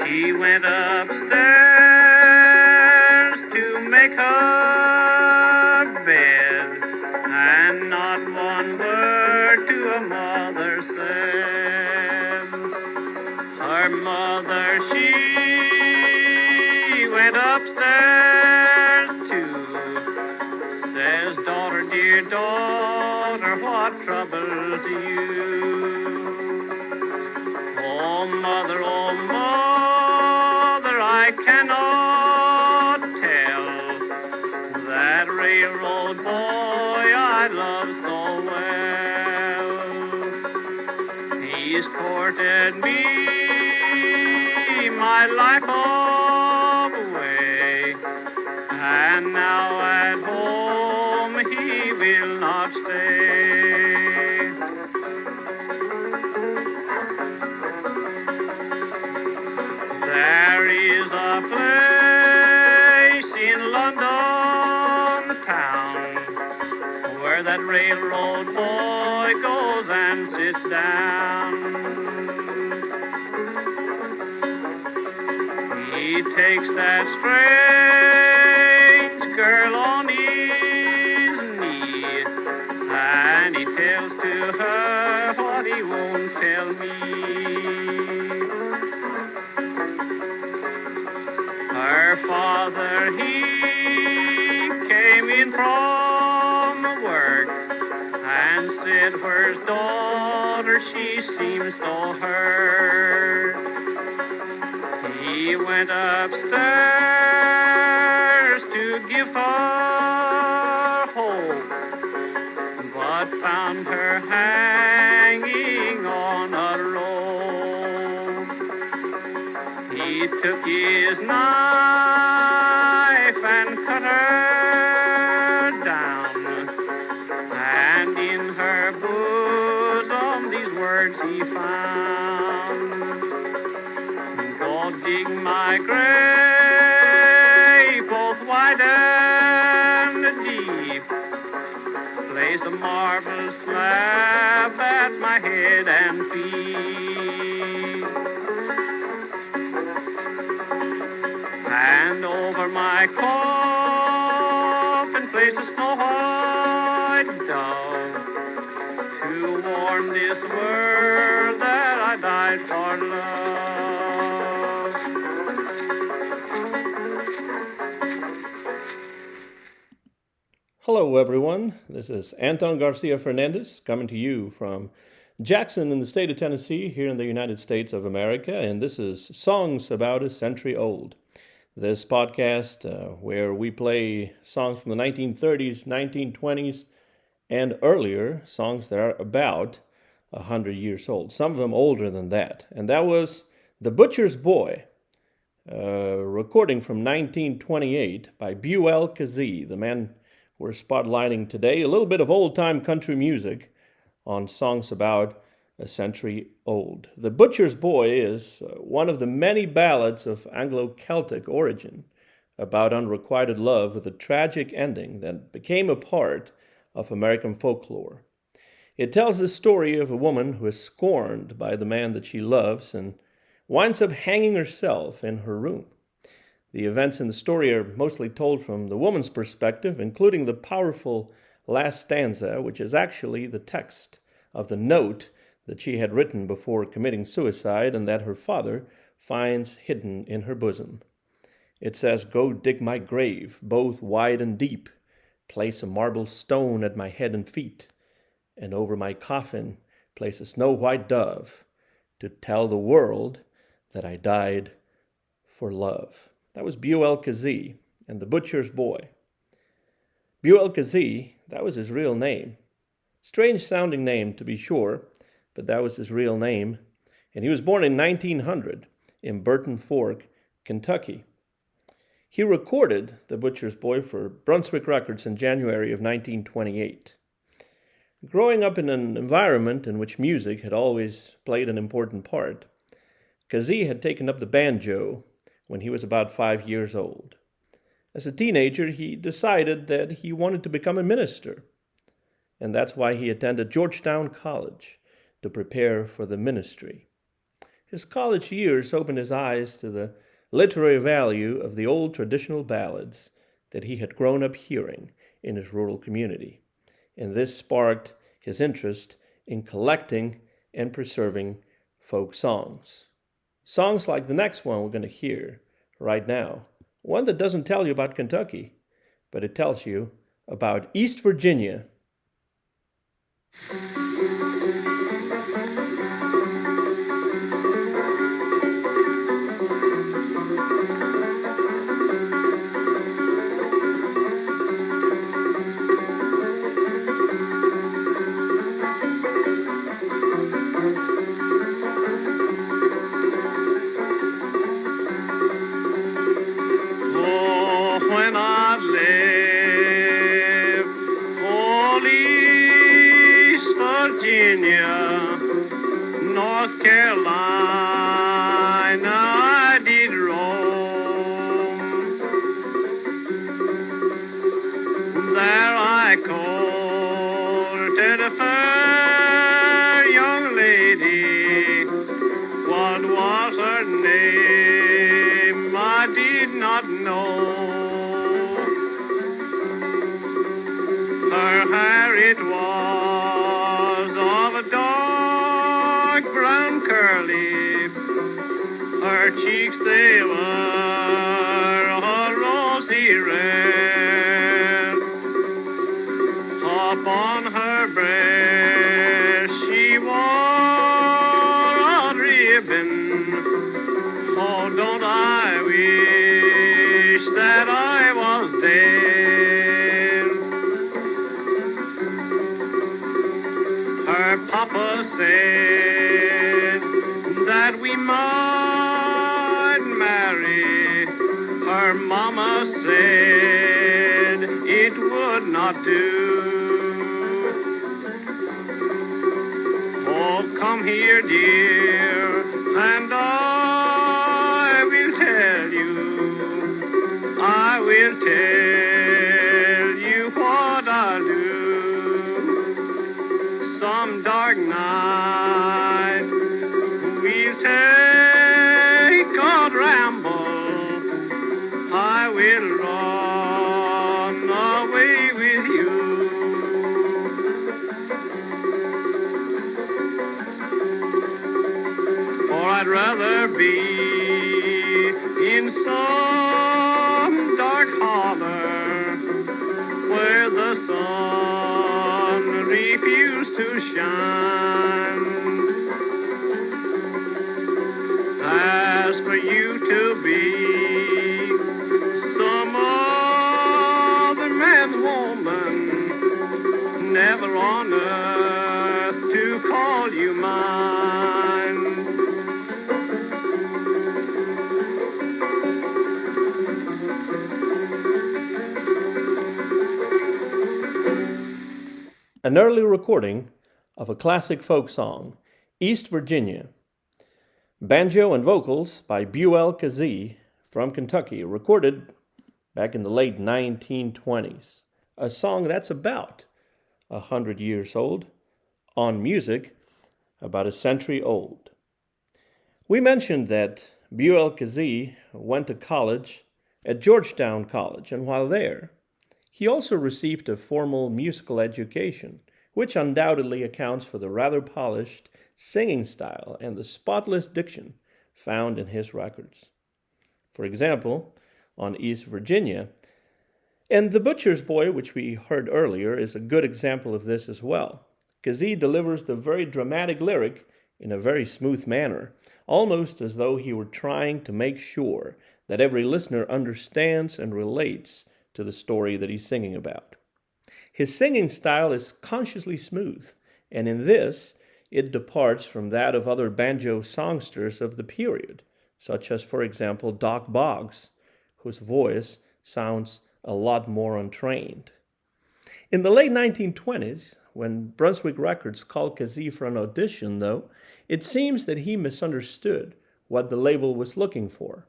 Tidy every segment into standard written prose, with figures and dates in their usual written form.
She went upstairs to make her bed, and not one word to her mother said. Her mother, she went upstairs too. Says, daughter, dear daughter, what troubles you? Oh, mother, I cannot tell that railroad boy I love so well. He's courted me my life away, and now at home he will not stay. There is a place in London town where that railroad boy goes and sits down. He takes that strange girl on his knee, and he tells to her what he won't tell me. Her father, he came in from work and said, where's daughter? She seems so hurt. He went upstairs to give her hope, but found her hanging on a rope. He took his knife and cut her down, and in her bosom these words he found. Go dig my grave, both wide and deep. Place a marble slab at my head and feet. And over my coffin place a snow white dove, to warn this world that I died for love. Hello everyone, this is Anton Garcia Fernandez coming to you from Jackson in the state of Tennessee here in the United States of America, and this is Songs About a Century Old. This podcast where we play songs from the 1930s, 1920s, and earlier, songs that are about 100 years old, some of them older than that. And that was The Butcher's Boy, a recording from 1928 by Buell Kazee, the man we're spotlighting today. A little bit of old-time country music on songs about a century old. The Butcher's Boy is one of the many ballads of Anglo-Celtic origin about unrequited love with a tragic ending that became a part of American folklore. It tells the story of a woman who is scorned by the man that she loves and winds up hanging herself in her room. The events in the story are mostly told from the woman's perspective, including the powerful last stanza, which is actually the text of the note that she had written before committing suicide and that her father finds hidden in her bosom. It says, "Go dig my grave, both wide and deep. Place a marble stone at my head and feet, and over my coffin place a snow-white dove to tell the world that I died for love." That was Buell Kazee and The Butcher's Boy. Buell Kazee, that was his real name. Strange-sounding name, to be sure, but that was his real name. And he was born in 1900 in Burton Fork, Kentucky. He recorded The Butcher's Boy for Brunswick Records in January of 1928. Growing up in an environment in which music had always played an important part, Kazee had taken up the banjo when he was about 5 years old. As a teenager, he decided that he wanted to become a minister, and that's why he attended Georgetown College to prepare for the ministry. His college years opened his eyes to the literary value of the old traditional ballads that he had grown up hearing in his rural community, and this sparked his interest in collecting and preserving folk songs. Songs like the next one we're going to hear right now, one that doesn't tell you about Kentucky, but it tells you about East Virginia. North Carolina, I did roam. There I courted a fair young lady. What was her name? I did not know. Her hair it was of a dark brown curly. Her cheeks they were a rosy red. Upon her breast she wore a ribbon. Oh, don't I wish that I was dead. Her papa said that we might marry. Her mama said it would not do. Oh, come here, dear, and I will tell you what I'll do. Some dark night we'll take a ramble. I will run away with you. For I'd rather be in some dark harbor where the sun refused to shine. As for you to be some other man's woman, never on earth to call you mine. An early recording of a classic folk song, East Virginia. Banjo and vocals by Buell Kazee from Kentucky, recorded back in the late 1920s. A song that's about 100 years old, on music about a century old. We mentioned that Buell Kazee went to college at Georgetown College, and while there, he also received a formal musical education, which undoubtedly accounts for the rather polished singing style and the spotless diction found in his records. For example, on East Virginia, and The Butcher's Boy, which we heard earlier, is a good example of this as well. Kazee delivers the very dramatic lyric in a very smooth manner, almost as though he were trying to make sure that every listener understands and relates to the story that he's singing about. His singing style is consciously smooth, and in this, it departs from that of other banjo songsters of the period, such as, for example, Doc Boggs, whose voice sounds a lot more untrained. In the late 1920s, when Brunswick Records called Kazee for an audition, though, it seems that he misunderstood what the label was looking for.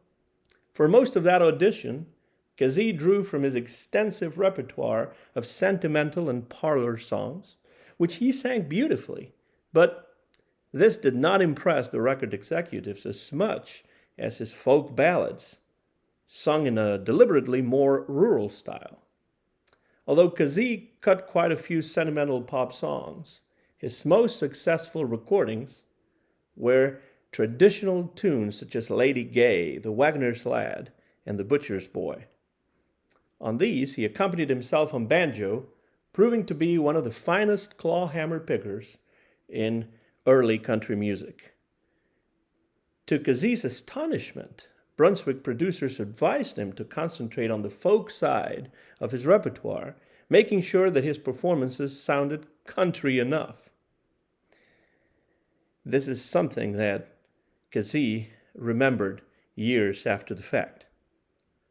For most of that audition, Kazee drew from his extensive repertoire of sentimental and parlor songs, which he sang beautifully, but this did not impress the record executives as much as his folk ballads, sung in a deliberately more rural style. Although Kazee cut quite a few sentimental pop songs, his most successful recordings were traditional tunes such as Lady Gay, The Waggoner's Lad, and The Butcher's Boy. On these, he accompanied himself on banjo, proving to be one of the finest clawhammer pickers in early country music. To Kazee's astonishment, Brunswick producers advised him to concentrate on the folk side of his repertoire, making sure that his performances sounded country enough. This is something that Kazee remembered years after the fact.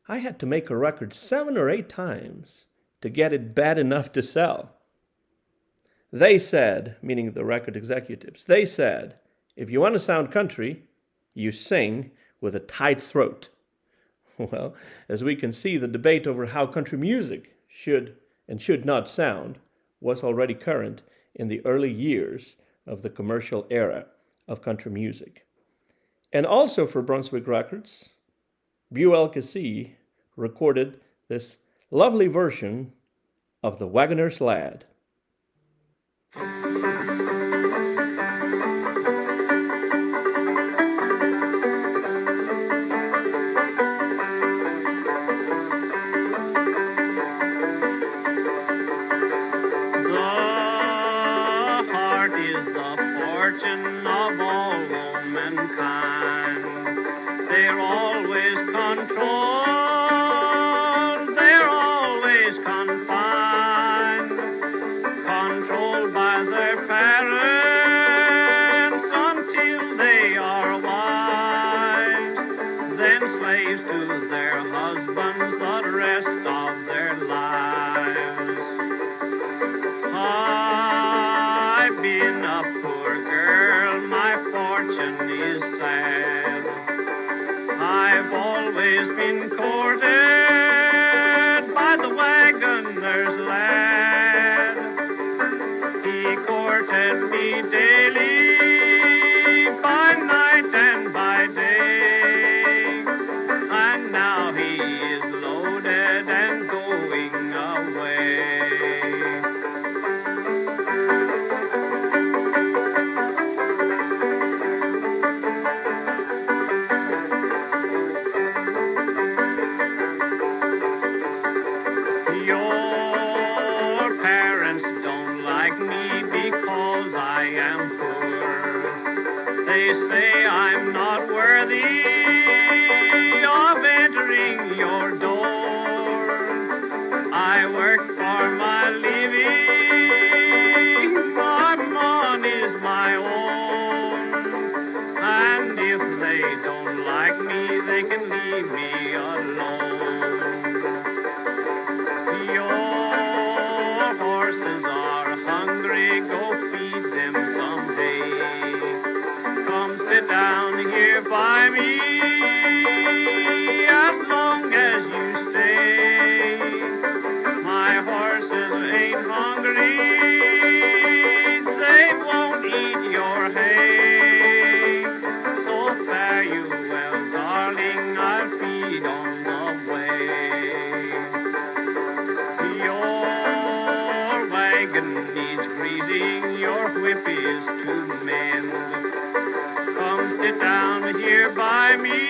I had to make a record 7 or 8 times to get it bad enough to sell. They said, meaning the record executives, they said, if you want to sound country, you sing with a tight throat. Well, as we can see, the debate over how country music should and should not sound was already current in the early years of the commercial era of country music. And also for Brunswick Records, Buell Kazee recorded this lovely version of The Waggoner's Lad. They're always confined, controlled by their parents until they are wise, then slaves to their husbands the rest of their lives. I've been a poor girl, my fortune is sad. I've always been courted by the waggoner's lad. He courted me daily, by night and by day, and now he is loaded and going away. They say I'm not worthy of entering your door. I work for my living, my money's my own. And if they don't like me, they can leave me alone. Your horses are hungry, go feed them some hay. Sit down here by me as long as you stay. My horses ain't hungry, they won't eat your hay. So fare you well, darling, I'll feed on the way. Your wagon needs greasing, your whip is to mend. Sit down here by me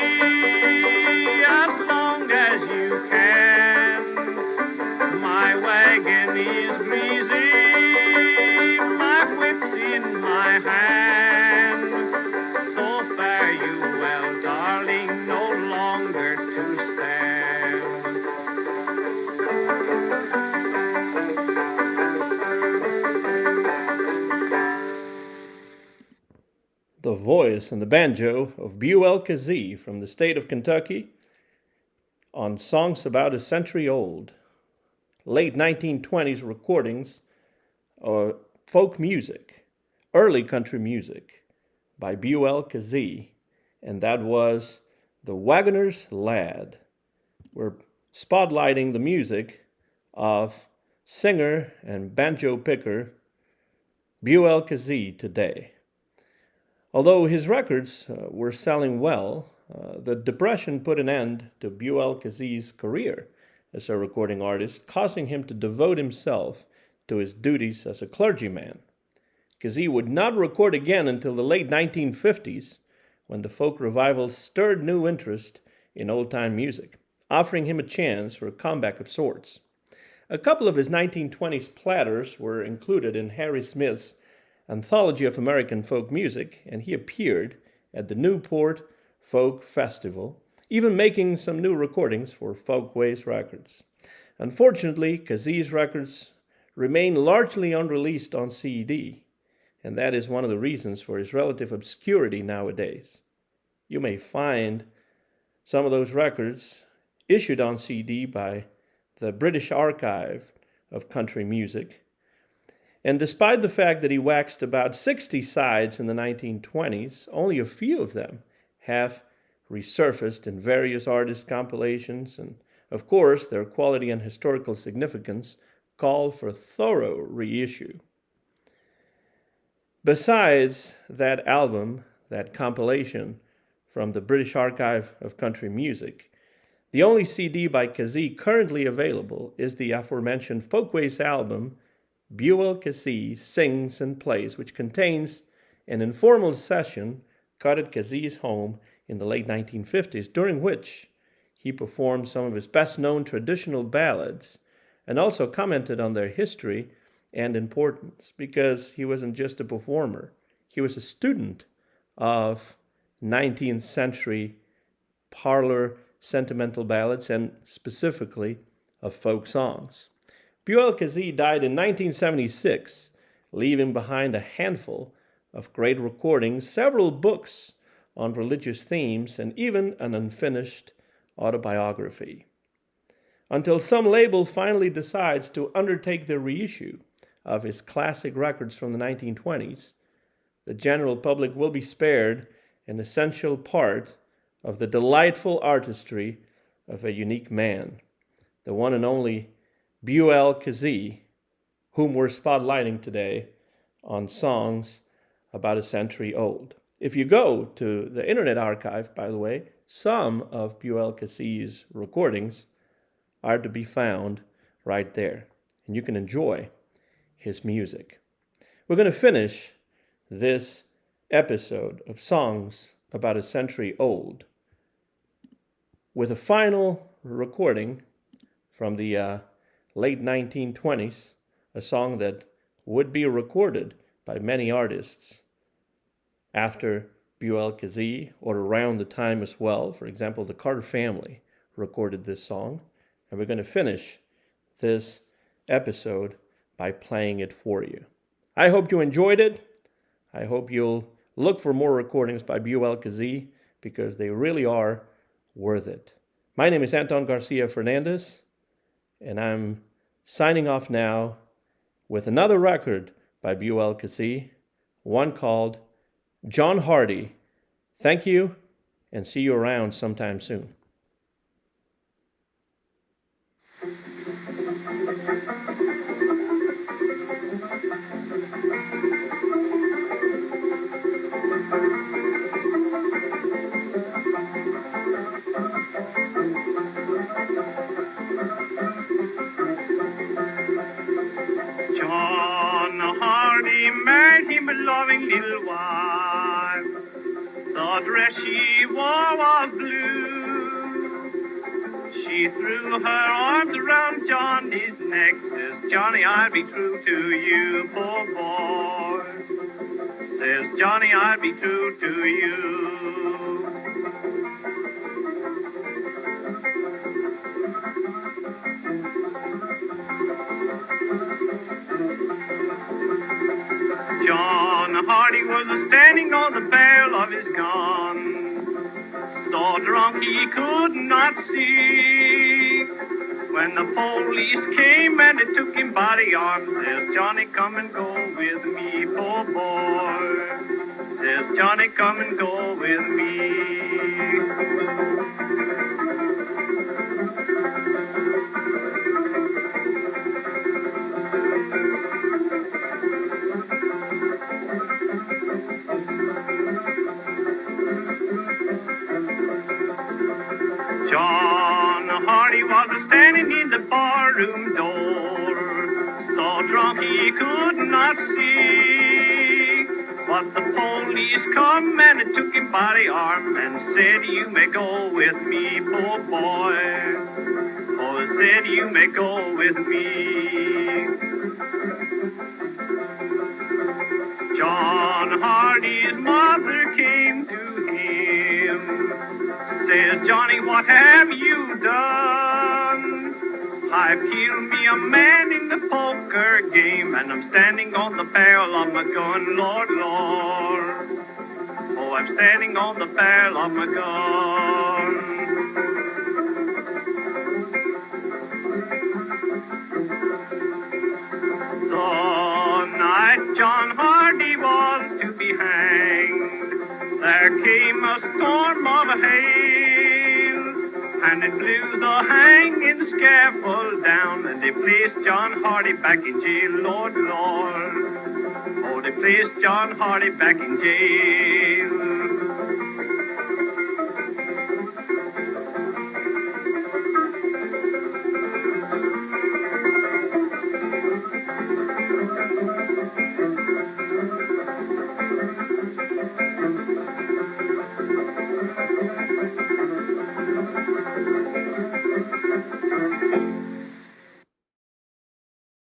as long as you can. My wagon is greasy, my whip's in my hand. So fare you well, darling, no longer to stand. The voice and the banjo of Buell Kazee from the state of Kentucky on Songs About a Century Old, late 1920s recordings of folk music, early country music by Buell Kazee, and that was The Waggoner's Lad. We're spotlighting the music of singer and banjo picker Buell Kazee today. Although his records were selling well, the Depression put an end to Buell Kazee's career as a recording artist, causing him to devote himself to his duties as a clergyman. Kazee would not record again until the late 1950s, when the folk revival stirred new interest in old-time music, offering him a chance for a comeback of sorts. A couple of his 1920s platters were included in Harry Smith's Anthology of American Folk Music, and he appeared at the Newport Folk Festival, even making some new recordings for Folkways Records. Unfortunately, Kazee's records remain largely unreleased on CD, and that is one of the reasons for his relative obscurity nowadays. You may find some of those records issued on CD by the British Archive of Country Music. And despite the fact that he waxed about 60 sides in the 1920s, only a few of them have resurfaced in various artist compilations, and of course their quality and historical significance call for thorough reissue. Besides that album, that compilation from the British Archive of Country Music, the only CD by Kazee currently available is the aforementioned Folkways album, Buell Kazee Sings and Plays, which contains an informal session cut at Kazee's home in the late 1950s, during which he performed some of his best-known traditional ballads and also commented on their history and importance, because he wasn't just a performer. He was a student of 19th century parlor sentimental ballads and specifically of folk songs. Buell Kazee died in 1976, leaving behind a handful of great recordings, several books on religious themes, and even an unfinished autobiography. Until some label finally decides to undertake the reissue of his classic records from the 1920s, the general public will be spared an essential part of the delightful artistry of a unique man, the one and only Buell Kazee, whom we're spotlighting today on Songs About a Century Old. If you go to the Internet Archive, by the way, some of Buell Kazee's recordings are to be found right there, and you can enjoy his music. We're going to finish this episode of Songs About a Century Old with a final recording from the late 1920s, a song that would be recorded by many artists after Buell Kazee, or around the time as well. For example, the Carter Family recorded this song, and we're going to finish this episode by playing it for you. I hope you enjoyed it. I hope you'll look for more recordings by Buell Kazee, because they really are worth it. My name is Anton Garcia Fernandez, and I'm signing off now with another record by Buell Kazee, one called John Hardy. Thank you, and see you around sometime soon. John Hardy married him a loving little wife. The dress she wore was blue. She threw her arms around Johnny's neck, says, Johnny, I'll be true to you, poor boy. Says, Johnny, I'll be true to you. John Hardy was standing on the barrel of his gun, so drunk he could not see. When the police came and they took him by the arm, says, Johnny, come and go with me, poor boy. Says, Johnny, come and go with me. was standing in the barroom door, so drunk he could not see. But the police come and took him by the arm and said, "You may go with me, poor boy." Oh, said, "You may go with me." John Hardy's mother came to him, says, "Johnny, what have you done?" "I've killed me a man in the poker game, and I'm standing on the barrel of my gun, Lord, Lord. Oh, I'm standing on the barrel of my gun." The night John Hardy was to be hanged, there came a storm of hail, and it blew the hanging scaffold down, and they placed John Hardy back in jail, Lord, Lord. Oh, they placed John Hardy back in jail.